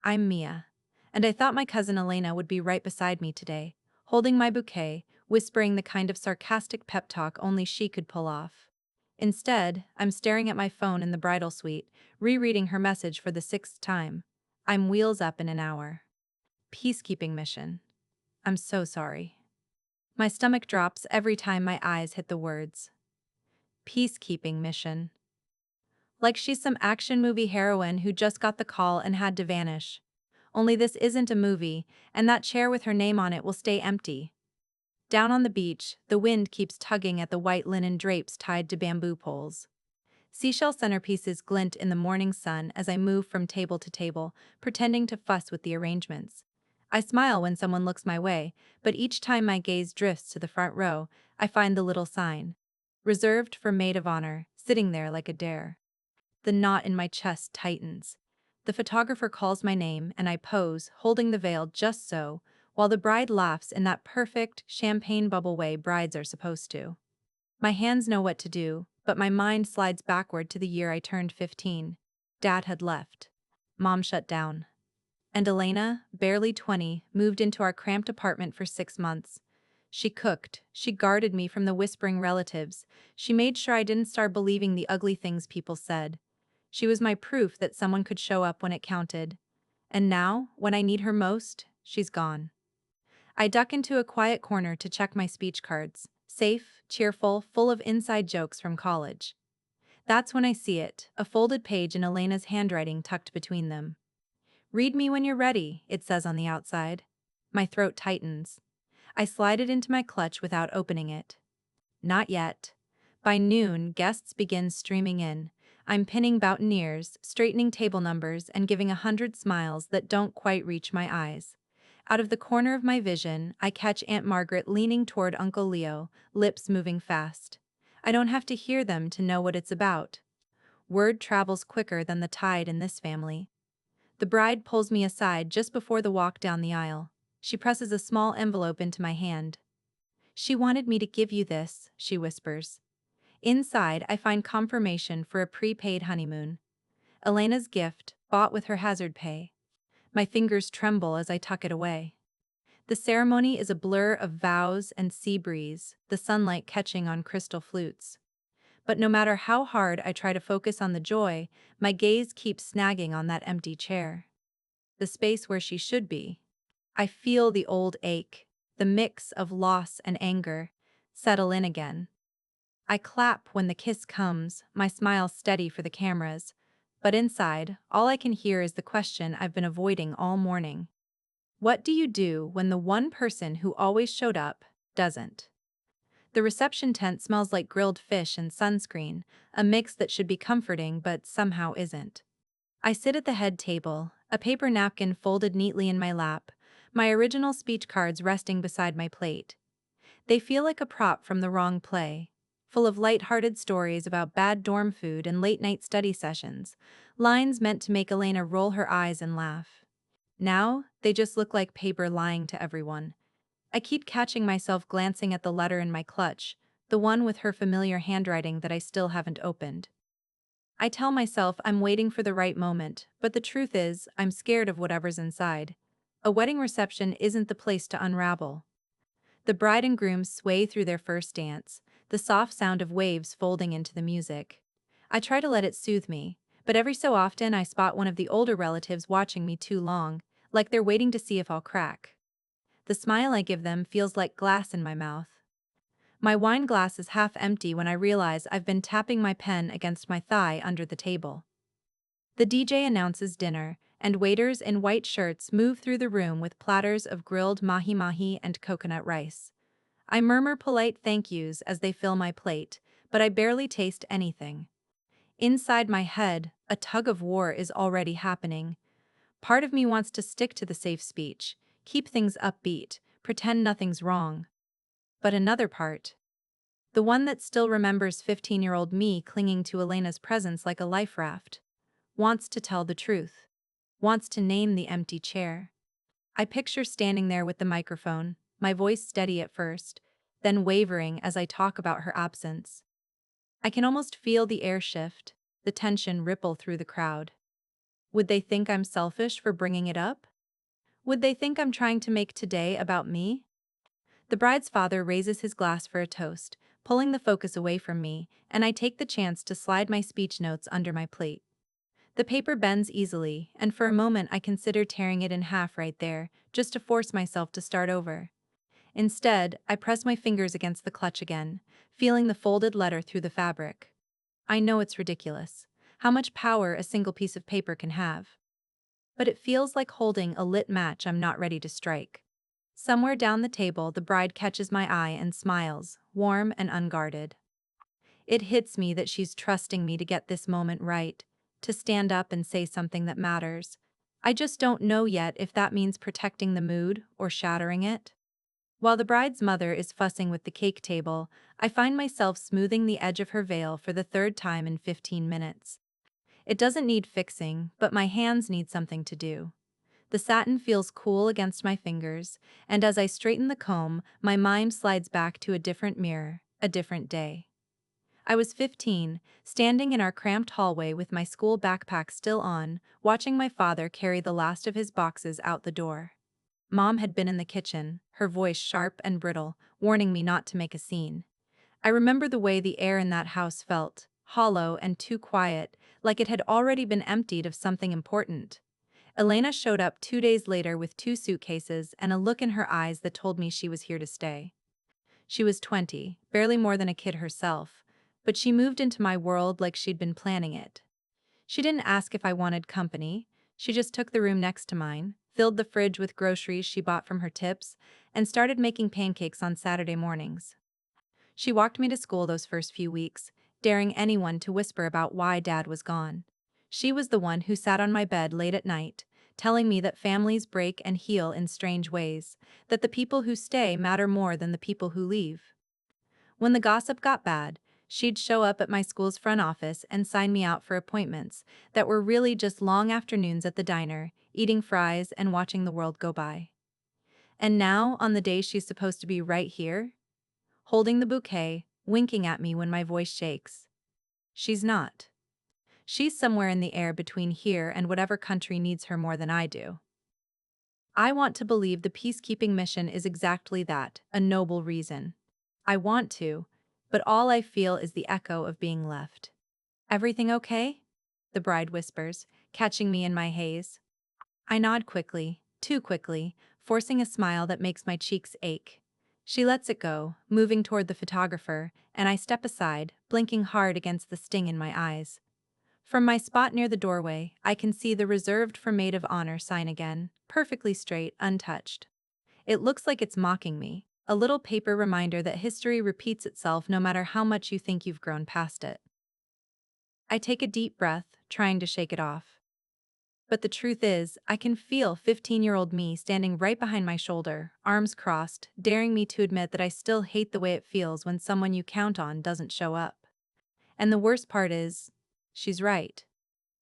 I'm Mia. And I thought my cousin Elena would be right beside me today, holding my bouquet, whispering the kind of sarcastic pep talk only she could pull off. Instead, I'm staring at my phone in the bridal suite, rereading her message for the sixth time. I'm wheels up in an hour. Peacekeeping mission. I'm so sorry. My stomach drops every time my eyes hit the words. Peacekeeping mission. Like she's some action movie heroine who just got the call and had to vanish. Only this isn't a movie, and that chair with her name on it will stay empty. Down on the beach, the wind keeps tugging at the white linen drapes tied to bamboo poles. Seashell centerpieces glint in the morning sun as I move from table to table, pretending to fuss with the arrangements. I smile when someone looks my way, but each time my gaze drifts to the front row, I find the little sign. Reserved for maid of honor, sitting there like a dare. The knot in my chest tightens. The photographer calls my name and I pose, holding the veil just so, while the bride laughs in that perfect, champagne bubble way brides are supposed to. My hands know what to do, but my mind slides backward to the year I turned 15. Dad had left. Mom shut down. And Elena, barely 20, moved into our cramped apartment for 6 months. She cooked, she guarded me from the whispering relatives, she made sure I didn't start believing the ugly things people said. She was my proof that someone could show up when it counted. And now, when I need her most, she's gone. I duck into a quiet corner to check my speech cards. Safe, cheerful, full of inside jokes from college. That's when I see it, a folded page in Elena's handwriting tucked between them. Read me when you're ready, it says on the outside. My throat tightens. I slide it into my clutch without opening it. Not yet. By noon, guests begin streaming in. I'm pinning boutonnieres, straightening table numbers, and giving 100 smiles that don't quite reach my eyes. Out of the corner of my vision, I catch Aunt Margaret leaning toward Uncle Leo, lips moving fast. I don't have to hear them to know what it's about. Word travels quicker than the tide in this family. The bride pulls me aside just before the walk down the aisle. She presses a small envelope into my hand. She wanted me to give you this, she whispers. Inside, I find confirmation for a prepaid honeymoon. Elena's gift, bought with her hazard pay. My fingers tremble as I tuck it away. The ceremony is a blur of vows and sea breeze, the sunlight catching on crystal flutes. But no matter how hard I try to focus on the joy, my gaze keeps snagging on that empty chair. The space where she should be. I feel the old ache, the mix of loss and anger, settle in again. I clap when the kiss comes, my smile steady for the cameras, but inside, all I can hear is the question I've been avoiding all morning. What do you do when the one person who always showed up doesn't? The reception tent smells like grilled fish and sunscreen, a mix that should be comforting but somehow isn't. I sit at the head table, a paper napkin folded neatly in my lap, my original speech cards resting beside my plate. They feel like a prop from the wrong play, full of light-hearted stories about bad dorm food and late-night study sessions, lines meant to make Elena roll her eyes and laugh. Now, they just look like paper lying to everyone. I keep catching myself glancing at the letter in my clutch, the one with her familiar handwriting that I still haven't opened. I tell myself I'm waiting for the right moment, but the truth is, I'm scared of whatever's inside. A wedding reception isn't the place to unravel. The bride and groom sway through their first dance, the soft sound of waves folding into the music. I try to let it soothe me, but every so often I spot one of the older relatives watching me too long, like they're waiting to see if I'll crack. The smile I give them feels like glass in my mouth. My wine glass is half empty when I realize I've been tapping my pen against my thigh under the table. The DJ announces dinner, and waiters in white shirts move through the room with platters of grilled mahi-mahi and coconut rice. I murmur polite thank yous as they fill my plate, but I barely taste anything. Inside my head, a tug of war is already happening. Part of me wants to stick to the safe speech, keep things upbeat, pretend nothing's wrong. But another part, the one that still remembers 15-year-old me clinging to Elena's presence like a life raft, wants to tell the truth, wants to name the empty chair. I picture standing there with the microphone, my voice steady at first, then wavering as I talk about her absence. I can almost feel the air shift, the tension ripple through the crowd. Would they think I'm selfish for bringing it up? Would they think I'm trying to make today about me? The bride's father raises his glass for a toast, pulling the focus away from me, and I take the chance to slide my speech notes under my plate. The paper bends easily, and for a moment I consider tearing it in half right there, just to force myself to start over. Instead, I press my fingers against the clutch again, feeling the folded letter through the fabric. I know it's ridiculous, how much power a single piece of paper can have. But it feels like holding a lit match I'm not ready to strike. Somewhere down the table, the bride catches my eye and smiles, warm and unguarded. It hits me that she's trusting me to get this moment right, to stand up and say something that matters. I just don't know yet if that means protecting the mood or shattering it. While the bride's mother is fussing with the cake table, I find myself smoothing the edge of her veil for the third time in 15 minutes. It doesn't need fixing, but my hands need something to do. The satin feels cool against my fingers, and as I straighten the comb, my mind slides back to a different mirror, a different day. I was 15, standing in our cramped hallway with my school backpack still on, watching my father carry the last of his boxes out the door. Mom had been in the kitchen, her voice sharp and brittle, warning me not to make a scene. I remember the way the air in that house felt, hollow and too quiet, like it had already been emptied of something important. Elena showed up 2 days later with 2 suitcases and a look in her eyes that told me she was here to stay. She was 20, barely more than a kid herself, but she moved into my world like she'd been planning it. She didn't ask if I wanted company, she just took the room next to mine, filled the fridge with groceries she bought from her tips, and started making pancakes on Saturday mornings. She walked me to school those first few weeks, daring anyone to whisper about why Dad was gone. She was the one who sat on my bed late at night, telling me that families break and heal in strange ways, that the people who stay matter more than the people who leave. When the gossip got bad, she'd show up at my school's front office and sign me out for appointments that were really just long afternoons at the diner, eating fries and watching the world go by. And now, on the day she's supposed to be right here, holding the bouquet, winking at me when my voice shakes. She's not. She's somewhere in the air between here and whatever country needs her more than I do. I want to believe the peacekeeping mission is exactly that, a noble reason. I want to, but all I feel is the echo of being left. Everything okay? The bride whispers, catching me in my haze. I nod quickly, too quickly, forcing a smile that makes my cheeks ache. She lets it go, moving toward the photographer, and I step aside, blinking hard against the sting in my eyes. From my spot near the doorway, I can see the reserved for maid of honor sign again, perfectly straight, untouched. It looks like it's mocking me, a little paper reminder that history repeats itself no matter how much you think you've grown past it. I take a deep breath, trying to shake it off. But the truth is, I can feel 15-year-old me standing right behind my shoulder, arms crossed, daring me to admit that I still hate the way it feels when someone you count on doesn't show up. And the worst part is, she's right.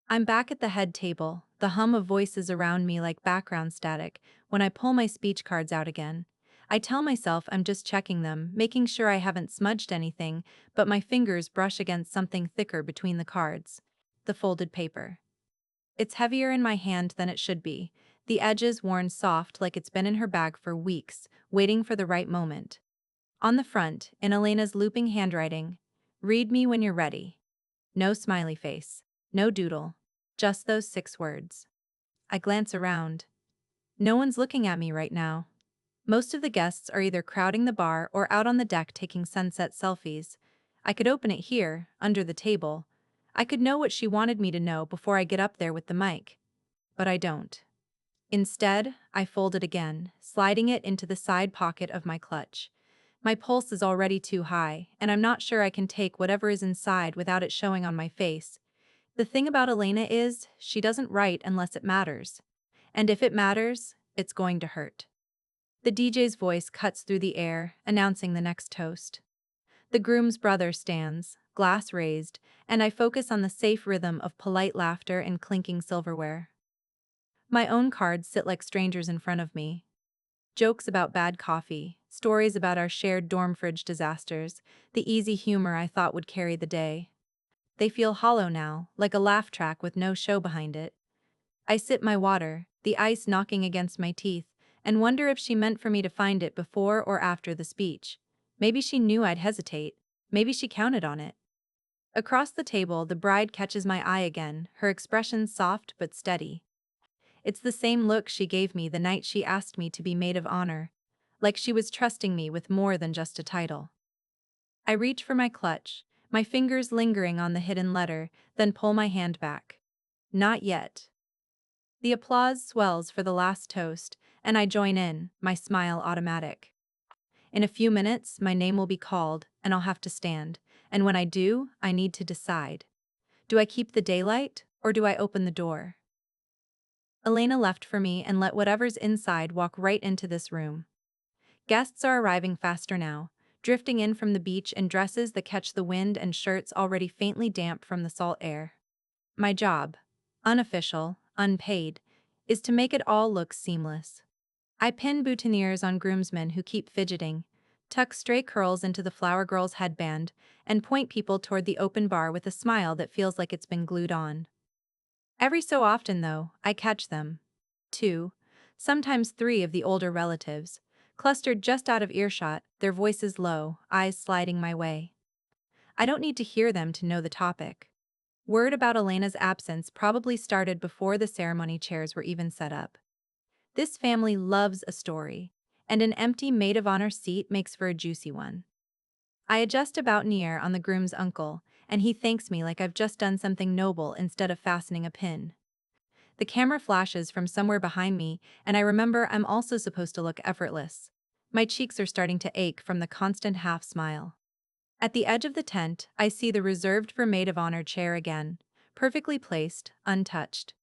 I'm back at the head table, the hum of voices around me like background static, when I pull my speech cards out again. I tell myself I'm just checking them, making sure I haven't smudged anything, but my fingers brush against something thicker between the cards. The folded paper. It's heavier in my hand than it should be, the edges worn soft like it's been in her bag for weeks, waiting for the right moment. On the front, in Elena's looping handwriting, "Read me when you're ready." No smiley face, no doodle, just those 6 words. I glance around. No one's looking at me right now. Most of the guests are either crowding the bar or out on the deck taking sunset selfies. I could open it here, under the table. I could know what she wanted me to know before I get up there with the mic. But I don't. Instead, I fold it again, sliding it into the side pocket of my clutch. My pulse is already too high, and I'm not sure I can take whatever is inside without it showing on my face. The thing about Elena is, she doesn't write unless it matters. And if it matters, it's going to hurt. The DJ's voice cuts through the air, announcing the next toast. The groom's brother stands, glass raised, and I focus on the safe rhythm of polite laughter and clinking silverware. My own cards sit like strangers in front of me. Jokes about bad coffee, stories about our shared dorm fridge disasters, the easy humor I thought would carry the day. They feel hollow now, like a laugh track with no show behind it. I sip my water, the ice knocking against my teeth, and wonder if she meant for me to find it before or after the speech. Maybe she knew I'd hesitate. Maybe she counted on it. Across the table, the bride catches my eye again, her expression soft but steady. It's the same look she gave me the night she asked me to be maid of honor, like she was trusting me with more than just a title. I reach for my clutch, my fingers lingering on the hidden letter, then pull my hand back. Not yet. The applause swells for the last toast, and I join in, my smile automatic. In a few minutes, my name will be called, and I'll have to stand, and when I do, I need to decide. Do I keep the daylight, or do I open the door? Elena left for me and let whatever's inside walk right into this room. Guests are arriving faster now, drifting in from the beach in dresses that catch the wind and shirts already faintly damp from the salt air. My job, unofficial, unpaid, is to make it all look seamless. I pin boutonnieres on groomsmen who keep fidgeting, tuck stray curls into the flower girl's headband, and point people toward the open bar with a smile that feels like it's been glued on. Every so often, though, I catch them. Two, sometimes three of the older relatives, clustered just out of earshot, their voices low, eyes sliding my way. I don't need to hear them to know the topic. Word about Elena's absence probably started before the ceremony chairs were even set up. This family loves a story, and an empty maid of honor seat makes for a juicy one. I adjust a boutonniere on the groom's uncle, and he thanks me like I've just done something noble instead of fastening a pin. The camera flashes from somewhere behind me, and I remember I'm also supposed to look effortless. My cheeks are starting to ache from the constant half-smile. At the edge of the tent, I see the reserved for maid of honor chair again, perfectly placed, untouched.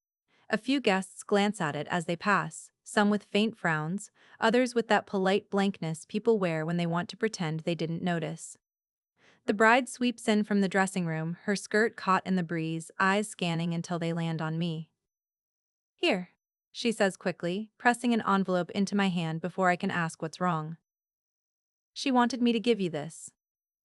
A few guests glance at it as they pass, some with faint frowns, others with that polite blankness people wear when they want to pretend they didn't notice. The bride sweeps in from the dressing room, her skirt caught in the breeze, eyes scanning until they land on me. "Here," she says quickly, pressing an envelope into my hand before I can ask what's wrong. "She wanted me to give you this."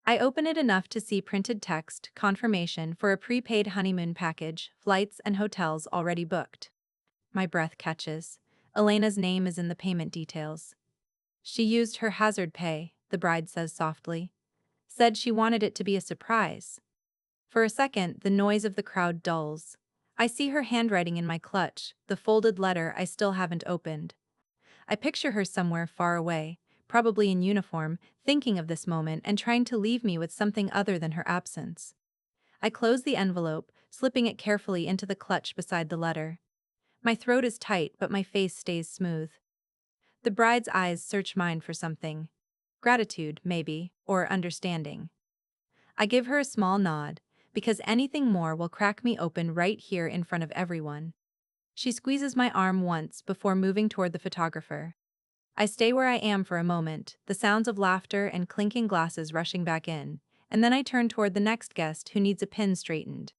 I open it enough to see printed text, confirmation for a prepaid honeymoon package, flights and hotels already booked. My breath catches. Elena's name is in the payment details. "She used her hazard pay," the bride says softly. "Said she wanted it to be a surprise." For a second, the noise of the crowd dulls. I see her handwriting in my clutch, the folded letter I still haven't opened. I picture her somewhere far away, probably in uniform, thinking of this moment and trying to leave me with something other than her absence. I close the envelope, slipping it carefully into the clutch beside the letter. My throat is tight, but my face stays smooth. The bride's eyes search mine for something. Gratitude, maybe, or understanding. I give her a small nod, because anything more will crack me open right here in front of everyone. She squeezes my arm once before moving toward the photographer. I stay where I am for a moment, the sounds of laughter and clinking glasses rushing back in, and then I turn toward the next guest who needs a pin straightened.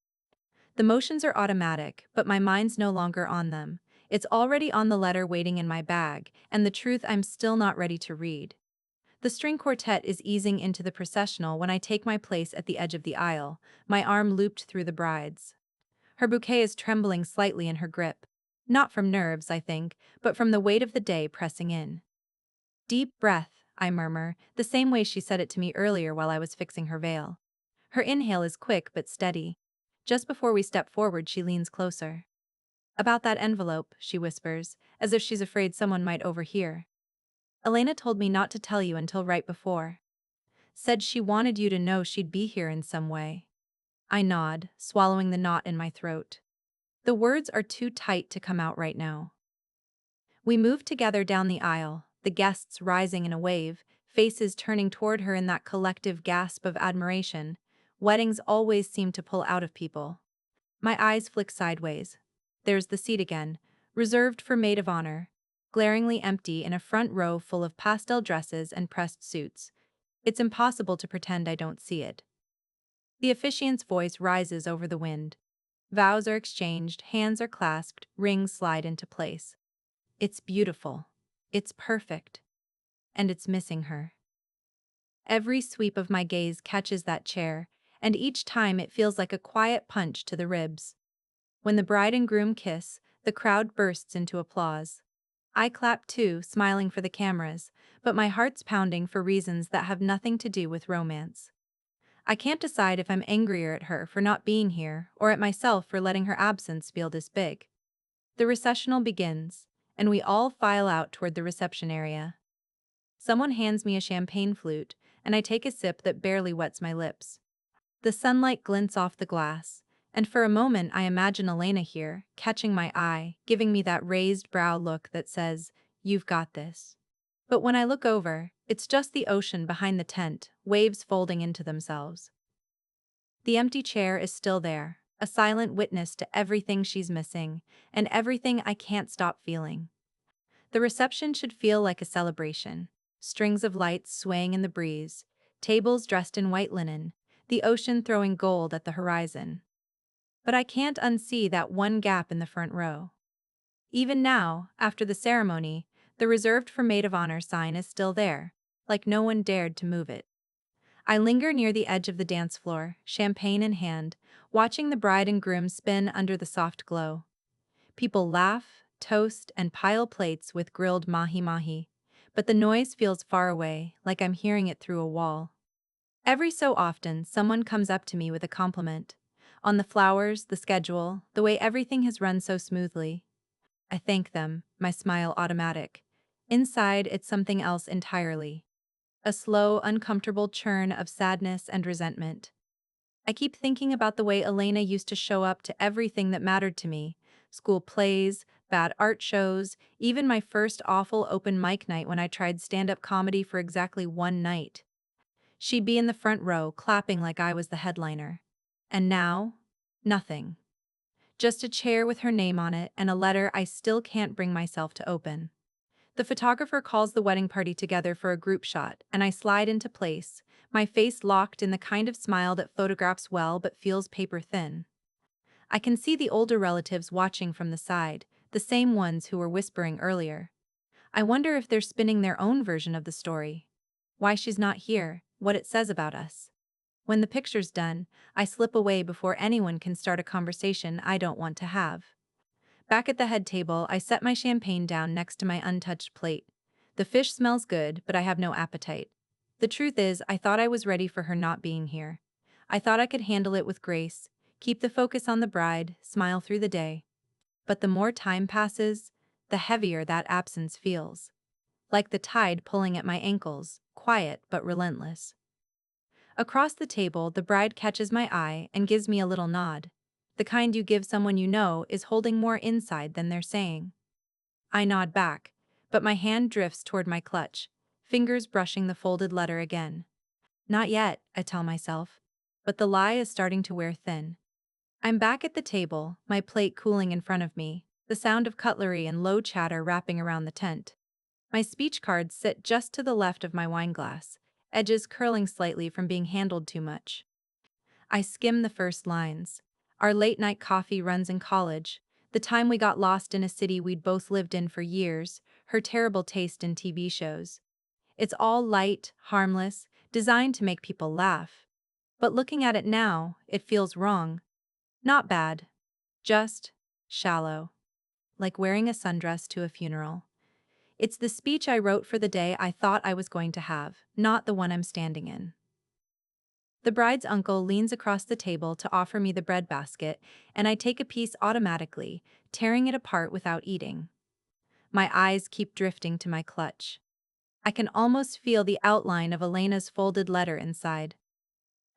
The motions are automatic, but my mind's no longer on them. It's already on the letter waiting in my bag, and the truth I'm still not ready to read. The string quartet is easing into the processional when I take my place at the edge of the aisle, my arm looped through the bride's. Her bouquet is trembling slightly in her grip. Not from nerves, I think, but from the weight of the day pressing in. "Deep breath," I murmur, the same way she said it to me earlier while I was fixing her veil. Her inhale is quick but steady. Just before we step forward, she leans closer. "About that envelope," she whispers, as if she's afraid someone might overhear. "Elena told me not to tell you until right before. Said she wanted you to know she'd be here in some way." I nod, swallowing the knot in my throat. The words are too tight to come out right now. We move together down the aisle, the guests rising in a wave, faces turning toward her in that collective gasp of admiration. Weddings always seem to pull out of people. My eyes flick sideways. There's the seat again, reserved for maid of honor, glaringly empty in a front row full of pastel dresses and pressed suits. It's impossible to pretend I don't see it. The officiant's voice rises over the wind. Vows are exchanged, hands are clasped, rings slide into place. It's beautiful. It's perfect. And it's missing her. Every sweep of my gaze catches that chair, and each time it feels like a quiet punch to the ribs. When the bride and groom kiss, The crowd bursts into applause. I clap too, smiling for the cameras, but my heart's pounding for reasons that have nothing to do with romance. I can't decide if I'm angrier at her for not being here or at myself for letting her absence feel this big. The recessional begins, and we all file out toward the reception area. Someone hands me a champagne flute, and I take a sip that barely wets my lips. The sunlight glints off the glass, and for a moment I imagine Elena here, catching my eye, giving me that raised brow look that says, "You've got this." But when I look over, it's just the ocean behind the tent, waves folding into themselves. The empty chair is still there, a silent witness to everything she's missing, and everything I can't stop feeling. The reception should feel like a celebration. Strings of lights swaying in the breeze, tables dressed in white linen, the ocean throwing gold at the horizon. But I can't unsee that one gap in the front row. Even now, after the ceremony, the reserved for maid of honor sign is still there, like no one dared to move it. I linger near the edge of the dance floor, champagne in hand, watching the bride and groom spin under the soft glow. People laugh, toast, and pile plates with grilled mahi-mahi, but the noise feels far away, like I'm hearing it through a wall. Every so often, someone comes up to me with a compliment. On the flowers, the schedule, the way everything has run so smoothly. I thank them, my smile automatic. Inside, it's something else entirely. A slow, uncomfortable churn of sadness and resentment. I keep thinking about the way Elena used to show up to everything that mattered to me. School plays, bad art shows, even my first awful open mic night when I tried stand-up comedy for exactly one night. She'd be in the front row, clapping like I was the headliner. And now? Nothing. Just a chair with her name on it and a letter I still can't bring myself to open. The photographer calls the wedding party together for a group shot, and I slide into place, my face locked in the kind of smile that photographs well but feels paper thin. I can see the older relatives watching from the side, the same ones who were whispering earlier. I wonder if they're spinning their own version of the story. Why she's not here, what it says about us. When the picture's done, I slip away before anyone can start a conversation I don't want to have. Back at the head table, I set my champagne down next to my untouched plate. The fish smells good, but I have no appetite. The truth is, I thought I was ready for her not being here. I thought I could handle it with grace, keep the focus on the bride, smile through the day. But the more time passes, the heavier that absence feels. Like the tide pulling at my ankles, quiet but relentless. Across the table, the bride catches my eye and gives me a little nod. The kind you give someone you know is holding more inside than they're saying. I nod back, but my hand drifts toward my clutch, fingers brushing the folded letter again. Not yet, I tell myself, but the lie is starting to wear thin. I'm back at the table, my plate cooling in front of me, the sound of cutlery and low chatter wrapping around the tent. My speech cards sit just to the left of my wineglass, edges curling slightly from being handled too much. I skim the first lines. Our late-night coffee runs in college, the time we got lost in a city we'd both lived in for years, her terrible taste in TV shows. It's all light, harmless, designed to make people laugh. But looking at it now, it feels wrong. Not bad. Just shallow. Like wearing a sundress to a funeral. It's the speech I wrote for the day I thought I was going to have, not the one I'm standing in. The bride's uncle leans across the table to offer me the breadbasket, and I take a piece automatically, tearing it apart without eating. My eyes keep drifting to my clutch. I can almost feel the outline of Elena's folded letter inside.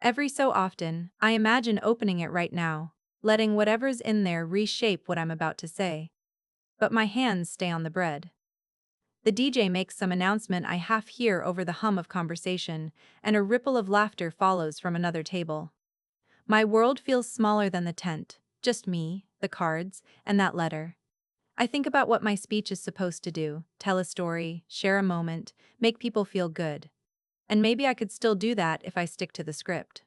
Every so often, I imagine opening it right now, letting whatever's in there reshape what I'm about to say. But my hands stay on the bread. The DJ makes some announcement I half hear over the hum of conversation, and a ripple of laughter follows from another table. My world feels smaller than the tent, just me, the cards, and that letter. I think about what my speech is supposed to do, tell a story, share a moment, make people feel good. And maybe I could still do that if I stick to the script.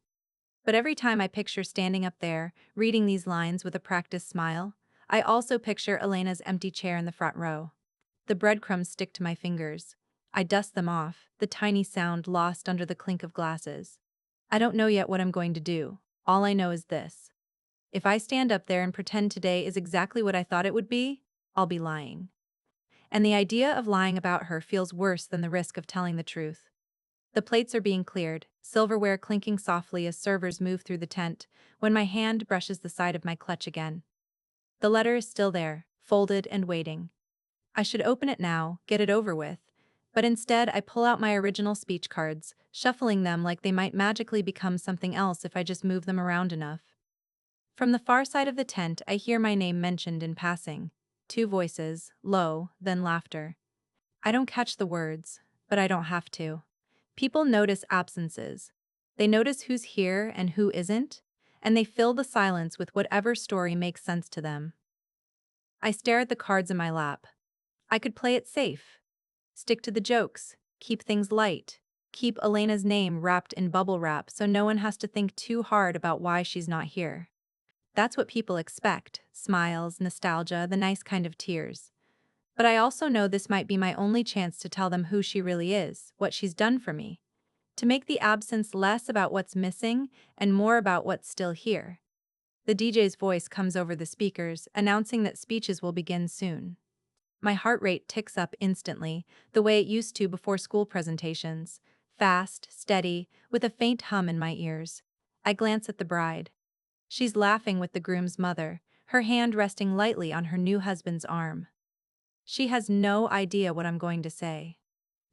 But every time I picture standing up there, reading these lines with a practiced smile, I also picture Elena's empty chair in the front row. The breadcrumbs stick to my fingers. I dust them off, the tiny sound lost under the clink of glasses. I don't know yet what I'm going to do. All I know is this. If I stand up there and pretend today is exactly what I thought it would be, I'll be lying. And the idea of lying about her feels worse than the risk of telling the truth. The plates are being cleared, silverware clinking softly as servers move through the tent, when my hand brushes the side of my clutch again. The letter is still there, folded and waiting. I should open it now, get it over with. But instead, I pull out my original speech cards, shuffling them like they might magically become something else if I just move them around enough. From the far side of the tent, I hear my name mentioned in passing. Two voices, low, then laughter. I don't catch the words, but I don't have to. People notice absences. They notice who's here and who isn't, and they fill the silence with whatever story makes sense to them. I stare at the cards in my lap. I could play it safe. Stick to the jokes, keep things light, keep Elena's name wrapped in bubble wrap so no one has to think too hard about why she's not here. That's what people expect, smiles, nostalgia, the nice kind of tears. But I also know this might be my only chance to tell them who she really is, what she's done for me. To make the absence less about what's missing and more about what's still here. The DJ's voice comes over the speakers, announcing that speeches will begin soon. My heart rate ticks up instantly, the way it used to before school presentations. Fast, steady, with a faint hum in my ears. I glance at the bride. She's laughing with the groom's mother, her hand resting lightly on her new husband's arm. She has no idea what I'm going to say.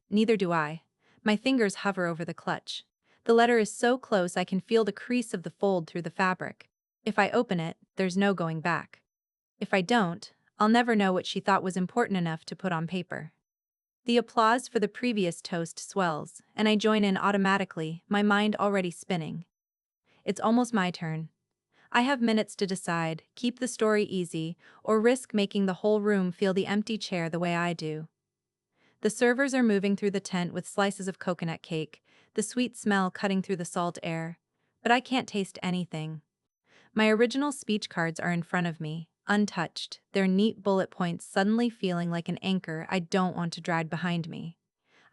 Neither do I. My fingers hover over the clutch. The letter is so close I can feel the crease of the fold through the fabric. If I open it, there's no going back. If I don't, I'll never know what she thought was important enough to put on paper. The applause for the previous toast swells, and I join in automatically, my mind already spinning. It's almost my turn. I have minutes to decide, keep the story easy, or risk making the whole room feel the empty chair the way I do. The servers are moving through the tent with slices of coconut cake, the sweet smell cutting through the salt air. But I can't taste anything. My original speech cards are in front of me, untouched, their neat bullet points suddenly feeling like an anchor I don't want to drag behind me.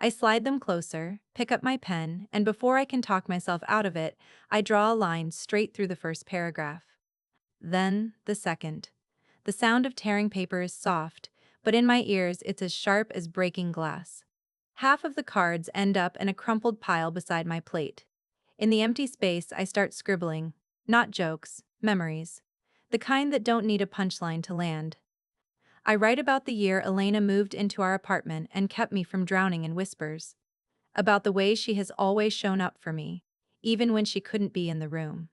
I slide them closer, pick up my pen, and before I can talk myself out of it, I draw a line straight through the first paragraph. Then, the second. The sound of tearing paper is soft, but in my ears it's as sharp as breaking glass. Half of the cards end up in a crumpled pile beside my plate. In the empty space, I start scribbling. Not jokes, memories. The kind that don't need a punchline to land. I write about the year Elena moved into our apartment and kept me from drowning in whispers. About the way she has always shown up for me, even when she couldn't be in the room.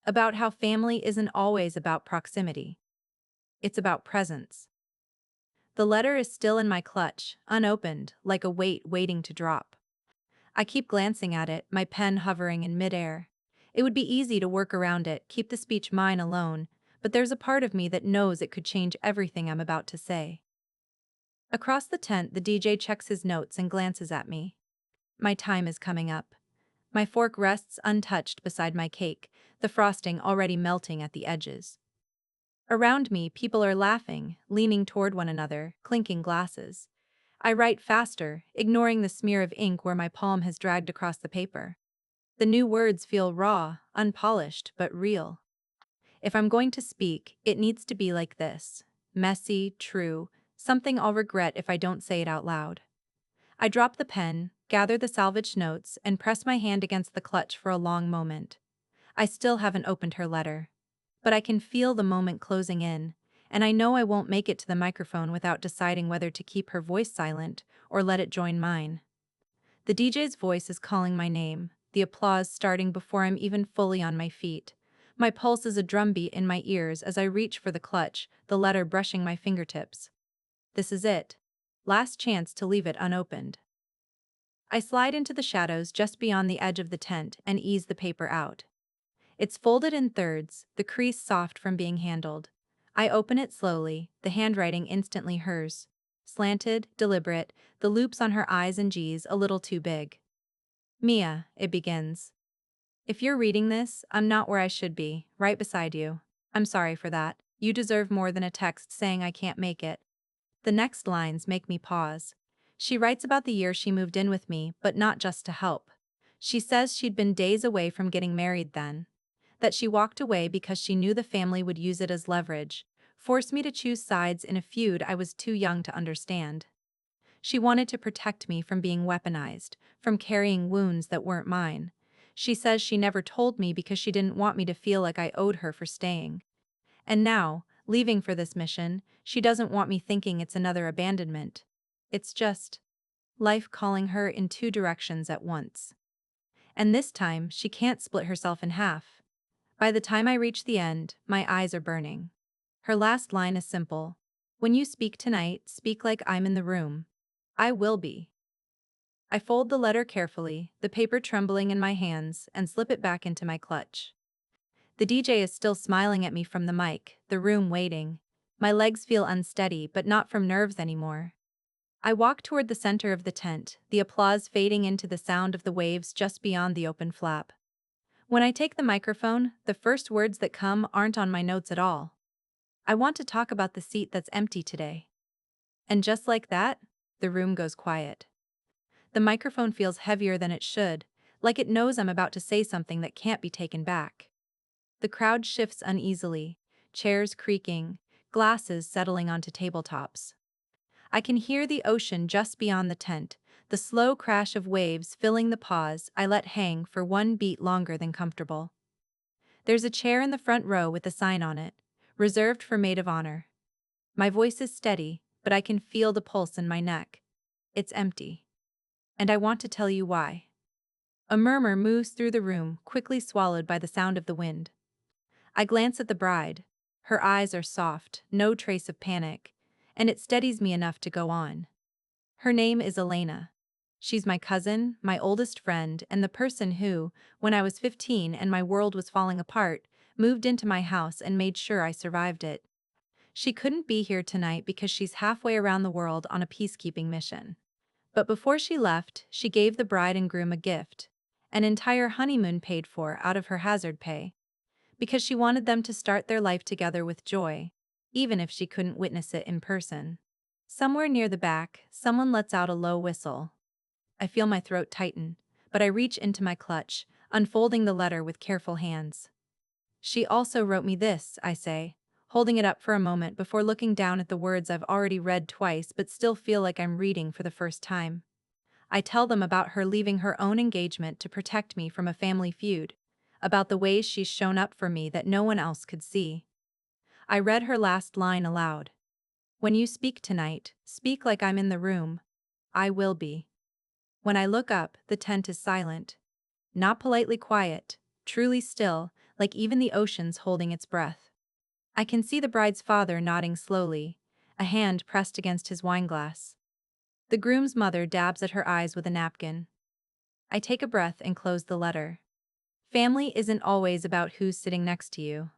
About how family isn't always about proximity. It's about presence. The letter is still in my clutch, unopened, like a weight waiting to drop. I keep glancing at it, my pen hovering in midair. It would be easy to work around it, keep the speech mine alone, but there's a part of me that knows it could change everything I'm about to say. Across the tent, the DJ checks his notes and glances at me. My time is coming up. My fork rests untouched beside my cake, the frosting already melting at the edges. Around me, people are laughing, leaning toward one another, clinking glasses. I write faster, ignoring the smear of ink where my palm has dragged across the paper. The new words feel raw, unpolished, but real. If I'm going to speak, it needs to be like this. Messy, true, something I'll regret if I don't say it out loud. I drop the pen, gather the salvaged notes, and press my hand against the clutch for a long moment. I still haven't opened her letter. But I can feel the moment closing in, and I know I won't make it to the microphone without deciding whether to keep her voice silent or let it join mine. The DJ's voice is calling my name, the applause starting before I'm even fully on my feet. My pulse is a drumbeat in my ears as I reach for the clutch, the letter brushing my fingertips. This is it. Last chance to leave it unopened. I slide into the shadows just beyond the edge of the tent and ease the paper out. It's folded in thirds, the crease soft from being handled. I open it slowly, the handwriting instantly hers. Slanted, deliberate, the loops on her I's and G's a little too big. Mia, it begins. If you're reading this, I'm not where I should be, right beside you. I'm sorry for that. You deserve more than a text saying I can't make it. The next lines make me pause. She writes about the year she moved in with me, but not just to help. She says she'd been days away from getting married then. That she walked away because she knew the family would use it as leverage, force me to choose sides in a feud I was too young to understand. She wanted to protect me from being weaponized, from carrying wounds that weren't mine. She says she never told me because she didn't want me to feel like I owed her for staying. And now, leaving for this mission, she doesn't want me thinking it's another abandonment. It's just life calling her in two directions at once. And this time, she can't split herself in half. By the time I reach the end, my eyes are burning. Her last line is simple. When you speak tonight, speak like I'm in the room. I will be. I fold the letter carefully, the paper trembling in my hands, and slip it back into my clutch. The DJ is still smiling at me from the mic, the room waiting. My legs feel unsteady, but not from nerves anymore. I walk toward the center of the tent, the applause fading into the sound of the waves just beyond the open flap. When I take the microphone, the first words that come aren't on my notes at all. I want to talk about the seat that's empty today. And just like that, the room goes quiet. The microphone feels heavier than it should, like it knows I'm about to say something that can't be taken back. The crowd shifts uneasily, chairs creaking, glasses settling onto tabletops. I can hear the ocean just beyond the tent, the slow crash of waves filling the pause I let hang for one beat longer than comfortable. There's a chair in the front row with a sign on it, reserved for maid of honor. My voice is steady, but I can feel the pulse in my neck. It's empty. And I want to tell you why. A murmur moves through the room, quickly swallowed by the sound of the wind. I glance at the bride. Her eyes are soft, no trace of panic, and it steadies me enough to go on. Her name is Elena. She's my cousin, my oldest friend, and the person who, when I was 15 and my world was falling apart, moved into my house and made sure I survived it. She couldn't be here tonight because she's halfway around the world on a peacekeeping mission. But before she left, she gave the bride and groom a gift, an entire honeymoon paid for out of her hazard pay, because she wanted them to start their life together with joy, even if she couldn't witness it in person. Somewhere near the back, someone lets out a low whistle. I feel my throat tighten, but I reach into my clutch, unfolding the letter with careful hands. She also wrote me this, I say, holding it up for a moment before looking down at the words I've already read twice but still feel like I'm reading for the first time. I tell them about her leaving her own engagement to protect me from a family feud, about the ways she's shown up for me that no one else could see. I read her last line aloud. When you speak tonight, speak like I'm in the room. I will be. When I look up, the tent is silent. Not politely quiet, truly still, like even the ocean's holding its breath. I can see the bride's father nodding slowly, a hand pressed against his wineglass. The groom's mother dabs at her eyes with a napkin. I take a breath and close the letter. Family isn't always about who's sitting next to you.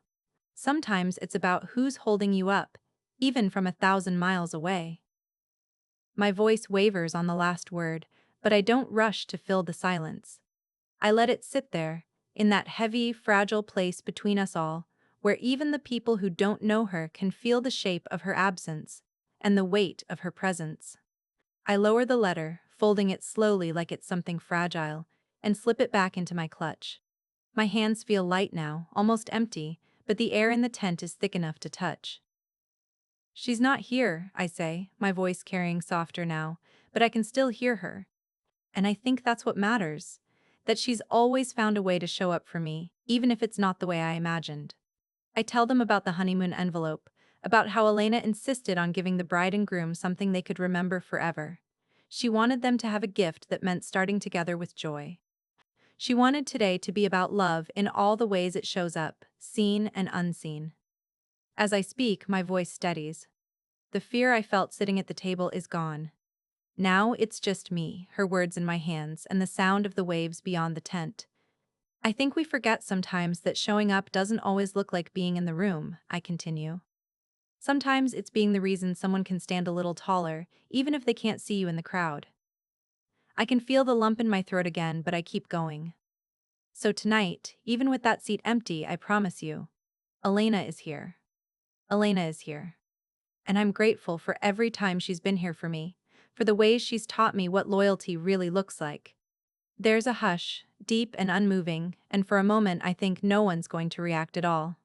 Sometimes it's about who's holding you up, even from 1,000 miles away. My voice wavers on the last word, but I don't rush to fill the silence. I let it sit there, in that heavy, fragile place between us all, where even the people who don't know her can feel the shape of her absence and the weight of her presence. I lower the letter, folding it slowly like it's something fragile, and slip it back into my clutch. My hands feel light now, almost empty, but the air in the tent is thick enough to touch. She's not here, I say, my voice carrying softer now, but I can still hear her. And I think that's what matters, that she's always found a way to show up for me, even if it's not the way I imagined. I tell them about the honeymoon envelope, about how Elena insisted on giving the bride and groom something they could remember forever. She wanted them to have a gift that meant starting together with joy. She wanted today to be about love in all the ways it shows up, seen and unseen. As I speak, my voice steadies. The fear I felt sitting at the table is gone. Now it's just me, her words in my hands, and the sound of the waves beyond the tent. I think we forget sometimes that showing up doesn't always look like being in the room, I continue. Sometimes it's being the reason someone can stand a little taller, even if they can't see you in the crowd. I can feel the lump in my throat again, but I keep going. So tonight, even with that seat empty, I promise you, Elena is here. Elena is here. And I'm grateful for every time she's been here for me, for the ways she's taught me what loyalty really looks like. There's a hush, deep and unmoving, and for a moment I think no one's going to react at all.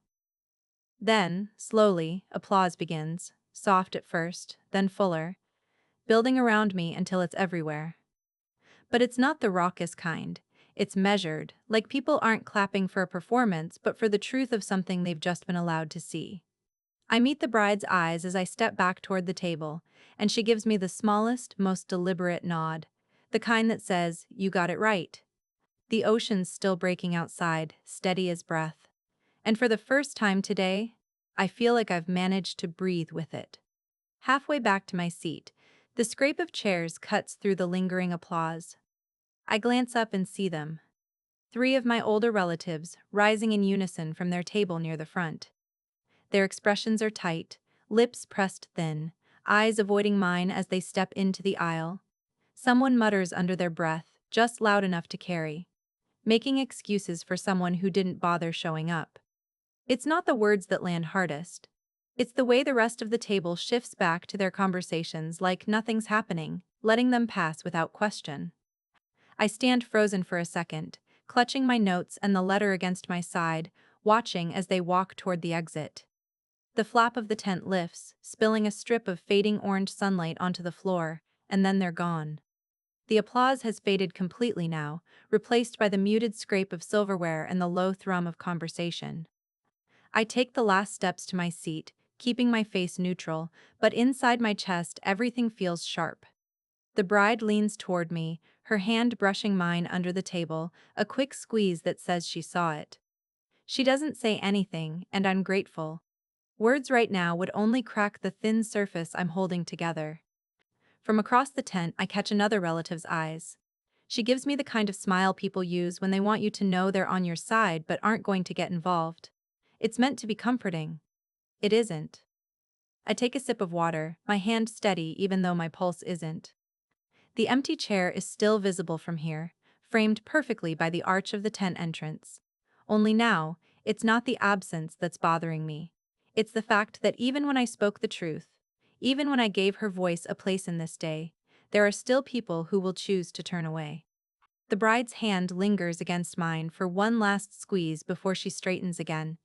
Then, slowly, applause begins, soft at first, then fuller, building around me until it's everywhere. But it's not the raucous kind. It's measured, like people aren't clapping for a performance but for the truth of something they've just been allowed to see. I meet the bride's eyes as I step back toward the table, and she gives me the smallest, most deliberate nod, the kind that says, "You got it right." The ocean's still breaking outside, steady as breath. And for the first time today, I feel like I've managed to breathe with it. Halfway back to my seat, the scrape of chairs cuts through the lingering applause. I glance up and see them. Three of my older relatives, rising in unison from their table near the front. Their expressions are tight, lips pressed thin, eyes avoiding mine as they step into the aisle. Someone mutters under their breath, just loud enough to carry, making excuses for someone who didn't bother showing up. It's not the words that land hardest. It's the way the rest of the table shifts back to their conversations like nothing's happening, letting them pass without question. I stand frozen for a second, clutching my notes and the letter against my side, watching as they walk toward the exit. The flap of the tent lifts, spilling a strip of fading orange sunlight onto the floor, and then they're gone. The applause has faded completely now, replaced by the muted scrape of silverware and the low thrum of conversation. I take the last steps to my seat, keeping my face neutral, but inside my chest everything feels sharp. The bride leans toward me, her hand brushing mine under the table, a quick squeeze that says she saw it. She doesn't say anything, and I'm grateful. Words right now would only crack the thin surface I'm holding together. From across the tent, I catch another relative's eyes. She gives me the kind of smile people use when they want you to know they're on your side but aren't going to get involved. It's meant to be comforting. It isn't. I take a sip of water, my hand steady even though my pulse isn't. The empty chair is still visible from here, framed perfectly by the arch of the tent entrance. Only now, it's not the absence that's bothering me. It's the fact that even when I spoke the truth, even when I gave her voice a place in this day, there are still people who will choose to turn away. The bride's hand lingers against mine for one last squeeze before she straightens again.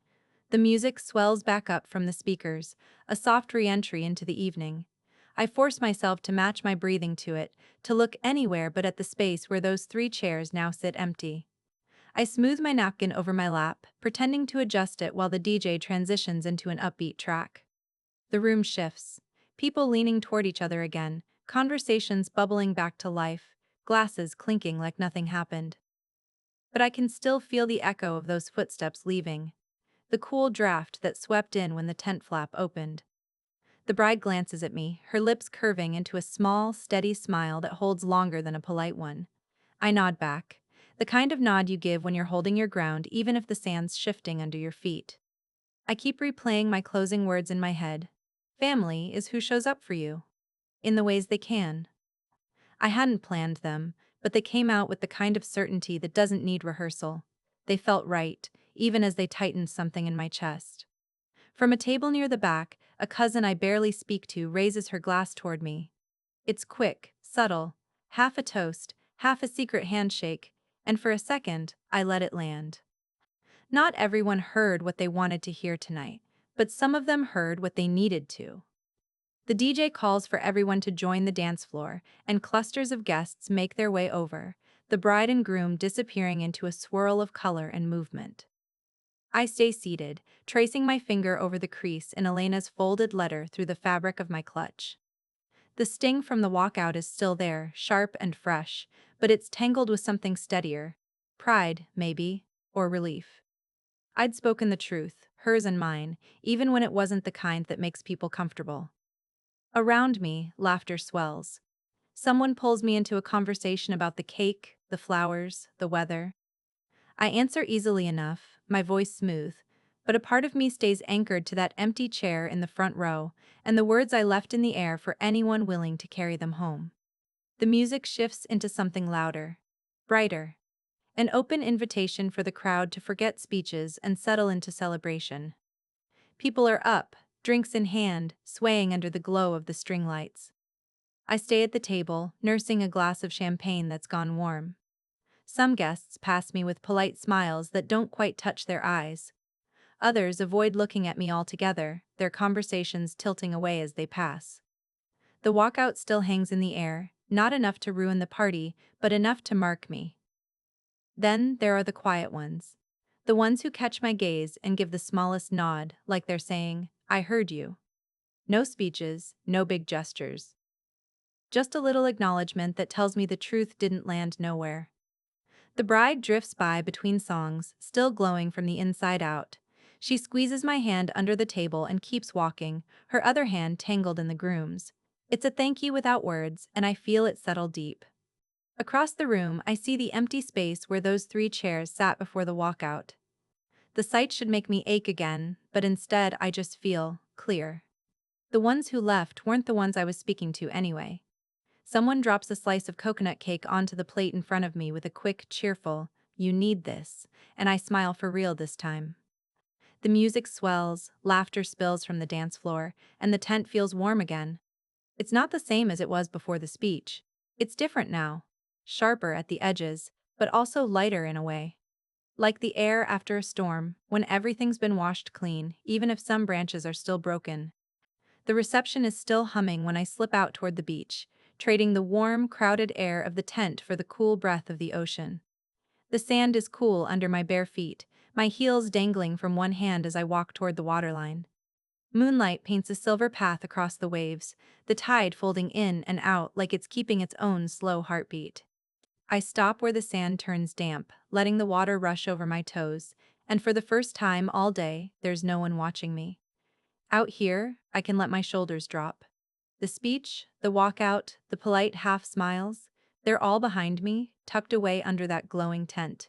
The music swells back up from the speakers, a soft re-entry into the evening. I force myself to match my breathing to it, to look anywhere but at the space where those three chairs now sit empty. I smooth my napkin over my lap, pretending to adjust it while the DJ transitions into an upbeat track. The room shifts. People leaning toward each other again, conversations bubbling back to life, glasses clinking like nothing happened. But I can still feel the echo of those footsteps leaving, the cool draft that swept in when the tent flap opened. The bride glances at me, her lips curving into a small, steady smile that holds longer than a polite one. I nod back, the kind of nod you give when you're holding your ground even if the sand's shifting under your feet. I keep replaying my closing words in my head. Family is who shows up for you, in the ways they can. I hadn't planned them, but they came out with the kind of certainty that doesn't need rehearsal. They felt right, even as they tightened something in my chest. From a table near the back, a cousin I barely speak to raises her glass toward me. It's quick, subtle, half a toast, half a secret handshake, and for a second, I let it land. Not everyone heard what they wanted to hear tonight, but some of them heard what they needed to. The DJ calls for everyone to join the dance floor, and clusters of guests make their way over, the bride and groom disappearing into a swirl of color and movement. I stay seated, tracing my finger over the crease in Elena's folded letter through the fabric of my clutch. The sting from the walkout is still there, sharp and fresh, but it's tangled with something steadier. Pride, maybe, or relief. I'd spoken the truth, hers and mine, even when it wasn't the kind that makes people comfortable. Around me, laughter swells. Someone pulls me into a conversation about the cake, the flowers, the weather. I answer easily enough, my voice smooth, but a part of me stays anchored to that empty chair in the front row, and the words I left in the air for anyone willing to carry them home. The music shifts into something louder, brighter, an open invitation for the crowd to forget speeches and settle into celebration. People are up, drinks in hand, swaying under the glow of the string lights. I stay at the table, nursing a glass of champagne that's gone warm. Some guests pass me with polite smiles that don't quite touch their eyes. Others avoid looking at me altogether, their conversations tilting away as they pass. The walkout still hangs in the air, not enough to ruin the party, but enough to mark me. Then there are the quiet ones. The ones who catch my gaze and give the smallest nod, like they're saying, "I heard you." No speeches, no big gestures. Just a little acknowledgement that tells me the truth didn't land nowhere. The bride drifts by between songs, still glowing from the inside out. She squeezes my hand under the table and keeps walking, her other hand tangled in the groom's. It's a thank you without words, and I feel it settle deep. Across the room, I see the empty space where those 3 chairs sat before the walkout. The sight should make me ache again, but instead I just feel clear. The ones who left weren't the ones I was speaking to anyway. Someone drops a slice of coconut cake onto the plate in front of me with a quick, cheerful, "You need this," and I smile for real this time. The music swells, laughter spills from the dance floor, and the tent feels warm again. It's not the same as it was before the speech. It's different now. Sharper at the edges, but also lighter in a way. Like the air after a storm, when everything's been washed clean, even if some branches are still broken. The reception is still humming when I slip out toward the beach, trading the warm, crowded air of the tent for the cool breath of the ocean. The sand is cool under my bare feet, my heels dangling from one hand as I walk toward the waterline. Moonlight paints a silver path across the waves, the tide folding in and out like it's keeping its own slow heartbeat. I stop where the sand turns damp, letting the water rush over my toes, and for the first time all day, there's no one watching me. Out here, I can let my shoulders drop. The speech, the walkout, the polite half smiles, they're all behind me, tucked away under that glowing tent.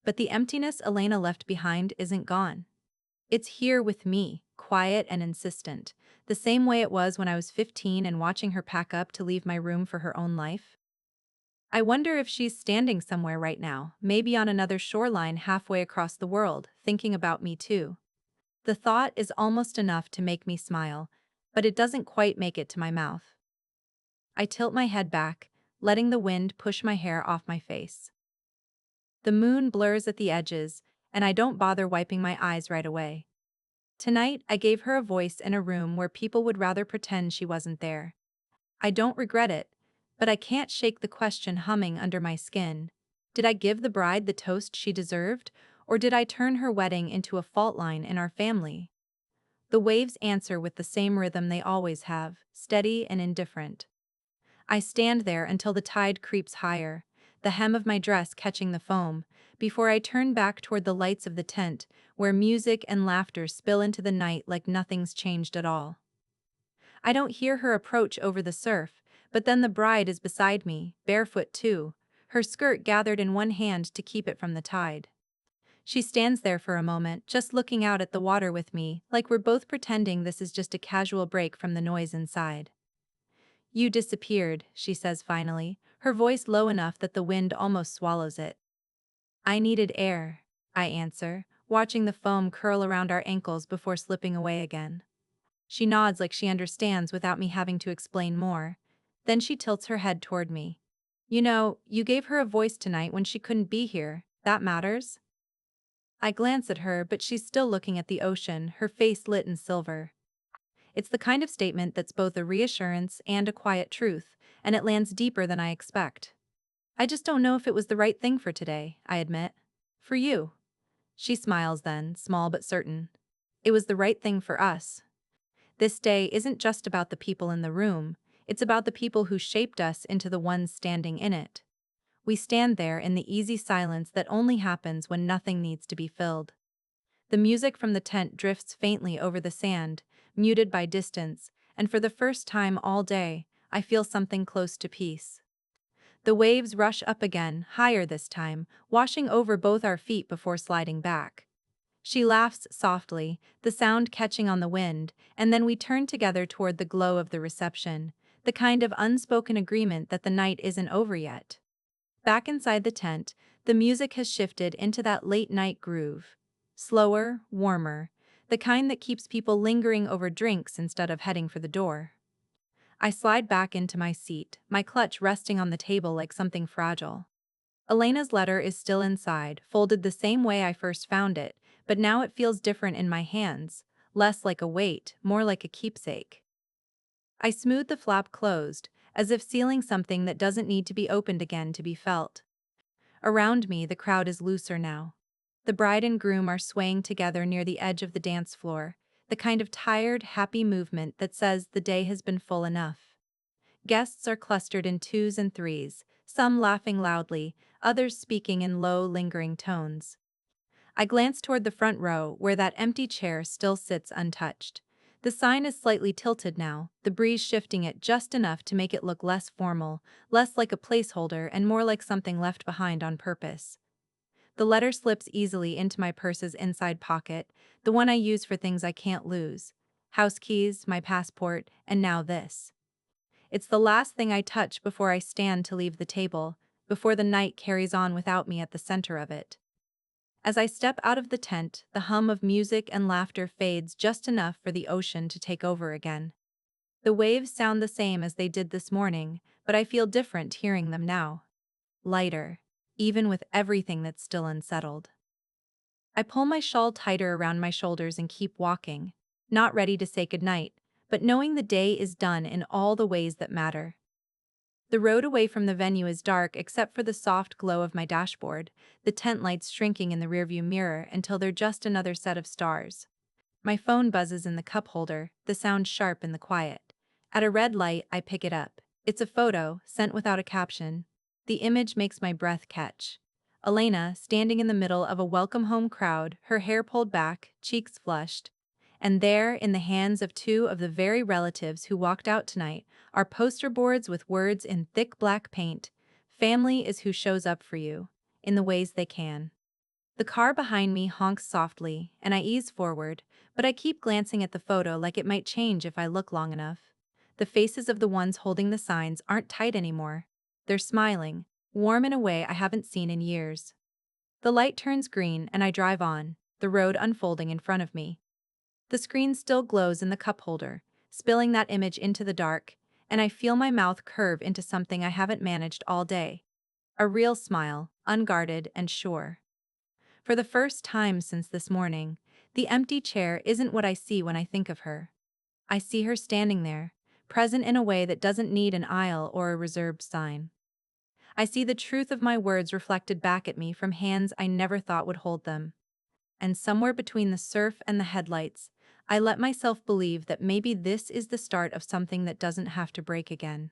But the emptiness Elena left behind isn't gone. It's here with me, quiet and insistent, the same way it was when I was 15 and watching her pack up to leave my room for her own life. I wonder if she's standing somewhere right now, maybe on another shoreline halfway across the world, thinking about me too. The thought is almost enough to make me smile, but it doesn't quite make it to my mouth. I tilt my head back, letting the wind push my hair off my face. The moon blurs at the edges, and I don't bother wiping my eyes right away. Tonight, I gave her a voice in a room where people would rather pretend she wasn't there. I don't regret it, but I can't shake the question humming under my skin. Did I give the bride the toast she deserved, or did I turn her wedding into a fault line in our family? The waves answer with the same rhythm they always have, steady and indifferent. I stand there until the tide creeps higher, the hem of my dress catching the foam, before I turn back toward the lights of the tent, where music and laughter spill into the night like nothing's changed at all. I don't hear her approach over the surf, but then the bride is beside me, barefoot too, her skirt gathered in one hand to keep it from the tide. She stands there for a moment, just looking out at the water with me, like we're both pretending this is just a casual break from the noise inside. "You disappeared," she says finally, her voice low enough that the wind almost swallows it. "I needed air," I answer, watching the foam curl around our ankles before slipping away again. She nods like she understands without me having to explain more. Then she tilts her head toward me. "You know, you gave her a voice tonight when she couldn't be here. That matters?" I glance at her, but she's still looking at the ocean, her face lit in silver. It's the kind of statement that's both a reassurance and a quiet truth, and it lands deeper than I expect. "I just don't know if it was the right thing for today," I admit. "For you." She smiles then, small but certain. "It was the right thing for us. This day isn't just about the people in the room, it's about the people who shaped us into the ones standing in it." We stand there in the easy silence that only happens when nothing needs to be filled. The music from the tent drifts faintly over the sand, muted by distance, and for the first time all day, I feel something close to peace. The waves rush up again, higher this time, washing over both our feet before sliding back. She laughs softly, the sound catching on the wind, and then we turn together toward the glow of the reception, the kind of unspoken agreement that the night isn't over yet. Back inside the tent, the music has shifted into that late-night groove. Slower, warmer, the kind that keeps people lingering over drinks instead of heading for the door. I slide back into my seat, my clutch resting on the table like something fragile. Elena's letter is still inside, folded the same way I first found it, but now it feels different in my hands, less like a weight, more like a keepsake. I smooth the flap closed, as if sealing something that doesn't need to be opened again to be felt. Around me, the crowd is looser now. The bride and groom are swaying together near the edge of the dance floor, the kind of tired, happy movement that says the day has been full enough. Guests are clustered in twos and threes, some laughing loudly, others speaking in low, lingering tones. I glance toward the front row, where that empty chair still sits untouched. The sign is slightly tilted now, the breeze shifting it just enough to make it look less formal, less like a placeholder and more like something left behind on purpose. The letter slips easily into my purse's inside pocket, the one I use for things I can't lose. House keys, my passport, and now this. It's the last thing I touch before I stand to leave the table, before the night carries on without me at the center of it. As I step out of the tent, the hum of music and laughter fades just enough for the ocean to take over again. The waves sound the same as they did this morning, but I feel different hearing them now. Lighter, even with everything that's still unsettled. I pull my shawl tighter around my shoulders and keep walking, not ready to say goodnight, but knowing the day is done in all the ways that matter. The road away from the venue is dark except for the soft glow of my dashboard, the tent lights shrinking in the rearview mirror until they're just another set of stars. My phone buzzes in the cup holder, the sound sharp in the quiet. At a red light, I pick it up. It's a photo, sent without a caption. The image makes my breath catch. Elena, standing in the middle of a welcome home crowd, her hair pulled back, cheeks flushed. And there, in the hands of two of the very relatives who walked out tonight, are poster boards with words in thick black paint. Family is who shows up for you, in the ways they can. The car behind me honks softly, and I ease forward, but I keep glancing at the photo like it might change if I look long enough. The faces of the ones holding the signs aren't tight anymore. They're smiling, warm in a way I haven't seen in years. The light turns green and I drive on, the road unfolding in front of me. The screen still glows in the cup holder, spilling that image into the dark, and I feel my mouth curve into something I haven't managed all day. A real smile, unguarded and sure. For the first time since this morning, the empty chair isn't what I see when I think of her. I see her standing there, present in a way that doesn't need an aisle or a reserved sign. I see the truth of my words reflected back at me from hands I never thought would hold them. And somewhere between the surf and the headlights, I let myself believe that maybe this is the start of something that doesn't have to break again.